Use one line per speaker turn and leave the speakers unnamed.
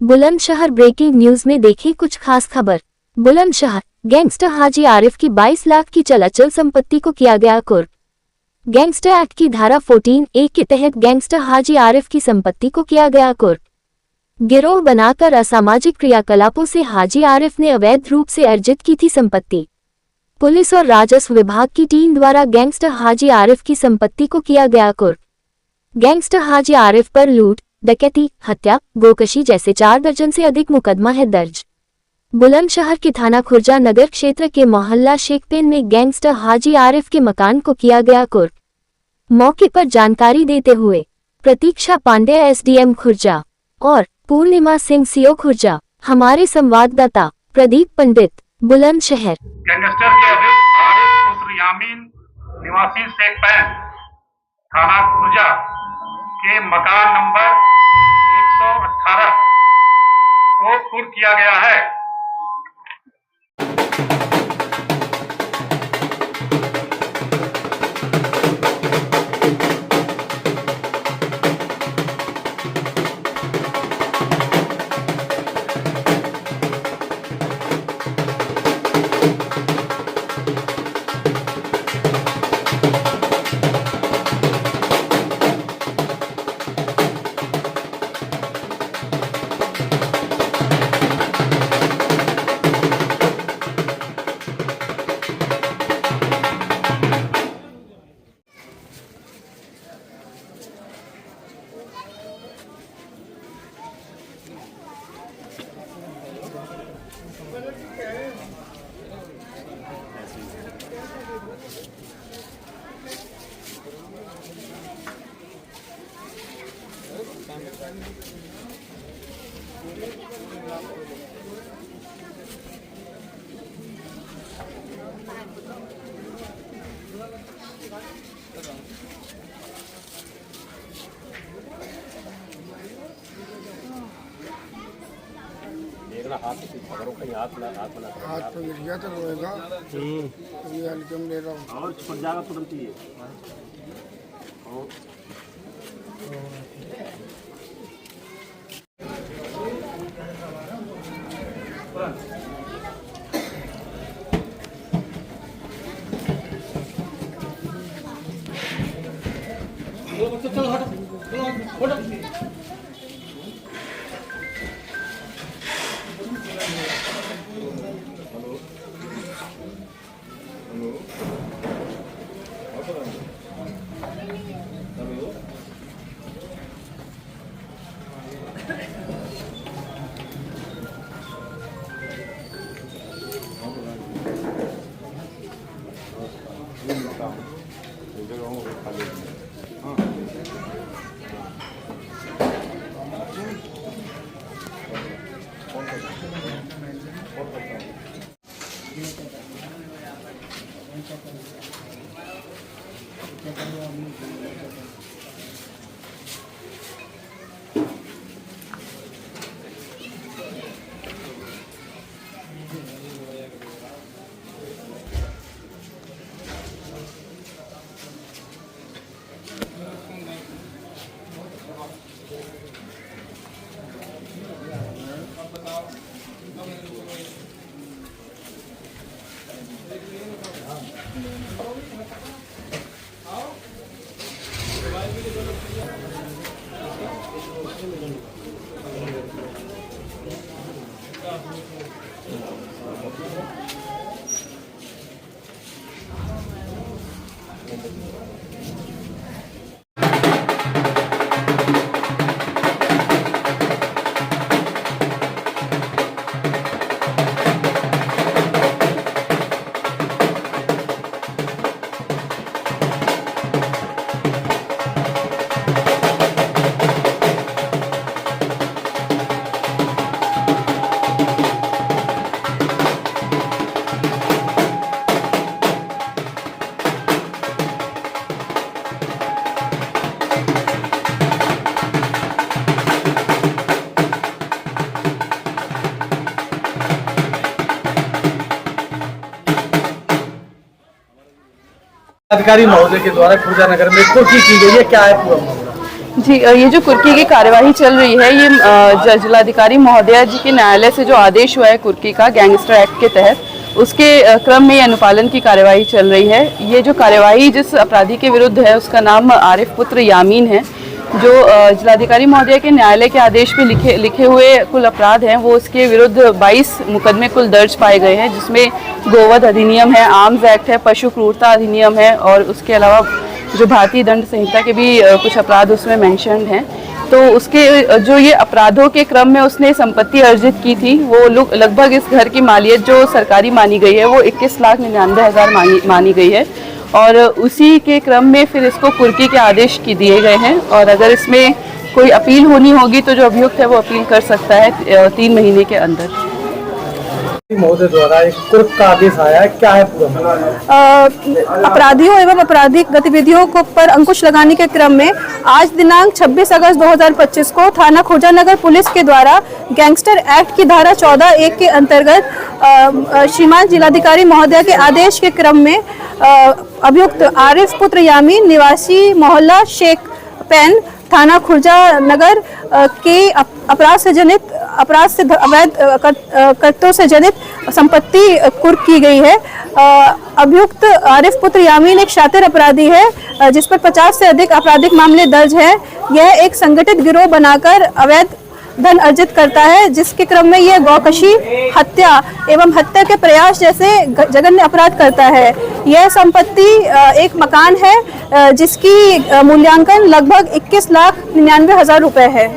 Bulandshahr breaking news में देखिए कुछ खास खबर। बुलंदशहर गैंगस्टर हाजी आरिफ की 22 लाख की चल अचल संपत्ति को किया गया कुर्क। गैंगस्टर एक्ट की धारा 14(a) के तहत गैंगस्टर हाजी आरिफ की संपत्ति को किया गया कुर्क। गिरोह बनाकर असामाजिक क्रियाकलापों से हाजी आरिफ ने अवैध रूप से अर्जित की थी संपत्ति। पुलिस और राजस्व विभाग की टीम द्वारा गैंगस्टर हाजी आरिफ की संपत्ति को किया गया कुर्क। गैंगस्टर हाजी आरिफ पर लूट, डकैती, हत्या, गोकशी जैसे 4 दर्जन से अधिक मुकदमा है दर्ज। बुलंदशहर के थाना खुर्जा नगर क्षेत्र के मोहल्ला शेखपेन में गैंगस्टर हाजी आरिफ के मकान को किया गया कुर्क। मौके पर जानकारी देते हुए प्रतीक्षा पांडे एसडीएम खुर्जा और पूर्णिमा सिंह सीओ खुर्जा, हमारे संवाददाता प्रदीप पंडित, बुलंदशहर।
गैंगस्टर के अभियुक्त आरिफ उर्फ यामीन निवासी शेखपेन थाना खुर्जा के मकान नंबर 118 को कुर्क किया गया है।
हाथ पे गिर गया तो रोएगा। ये हल्के में ले रहा हूँ
और छूट जाएगा तुरंत ही। चलो हटो अधिकारी महोदय के द्वारा खुर्जा नगर में कुर्की की गई है, क्या है पूरा मामला?
जी, ये जो कुर्की की कार्यवाही चल रही है, ये जिलाधिकारी महोदया जी के न्यायालय से जो आदेश हुआ है कुर्की का गैंगस्टर एक्ट के तहत, उसके क्रम में ये अनुपालन की कार्यवाही चल रही है। ये जो कार्यवाही जिस अपराधी के विरुद्ध है उसका नाम आरिफ पुत्र यामीन है। जो जिलाधिकारी महोदया के न्यायालय के आदेश पे लिखे हुए कुल अपराध हैं, वो उसके विरुद्ध 22 मुकदमे कुल दर्ज पाए गए हैं, जिसमें गोवध अधिनियम है, आर्म्स एक्ट है, पशु क्रूरता अधिनियम है और उसके अलावा जो भारतीय दंड संहिता के भी कुछ अपराध उसमें मेंशन्ड हैं। तो उसके जो ये अपराधों के क्रम में उसने संपत्ति अर्जित की थी, वो लगभग इस घर की मालियत जो सरकारी मानी गई है वो 21,99,000 मानी गई है और उसी के क्रम में फिर इसको कुर्की के आदेश की दिए गए हैं। और अगर इसमें कोई अपील होनी होगी तो जो अभियुक्त है वो अपील कर सकता है 3 महीने के अंदर।
महोदय द्वारा एक कुर्क का आदेश आया है, क्या है पूरा मामला?
अपराधियों एवं आपराधिक गतिविधियों को पर अंकुश लगाने के क्रम में आज दिनांक 26 अगस्त 2025 को थाना खुर्जानगर पुलिस के द्वारा गैंगस्टर एक्ट की धारा 14(1) के अंतर्गत श्रीमान जिलाधिकारी महोदय के आदेश के क्रम में अभियुक्त आरिफ पुत्र यामीन निवासी मोहल्ला शेख पैन थाना खुर्जानगर के अपराध से अवैध कृत्यों से जनित संपत्ति कुर्क की गई है। अभियुक्त आरिफ पुत्र यामीन एक शातिर अपराधी है जिस पर 50 से अधिक आपराधिक मामले दर्ज हैं। यह एक संगठित गिरोह बनाकर अवैध धन अर्जित करता है, जिसके क्रम में यह गौकशी, हत्या एवं हत्या के प्रयास जैसे जघन्य अपराध करता है। यह संपत्ति एक मकान है जिसकी मूल्यांकन लगभग 21,99,000 रुपए है।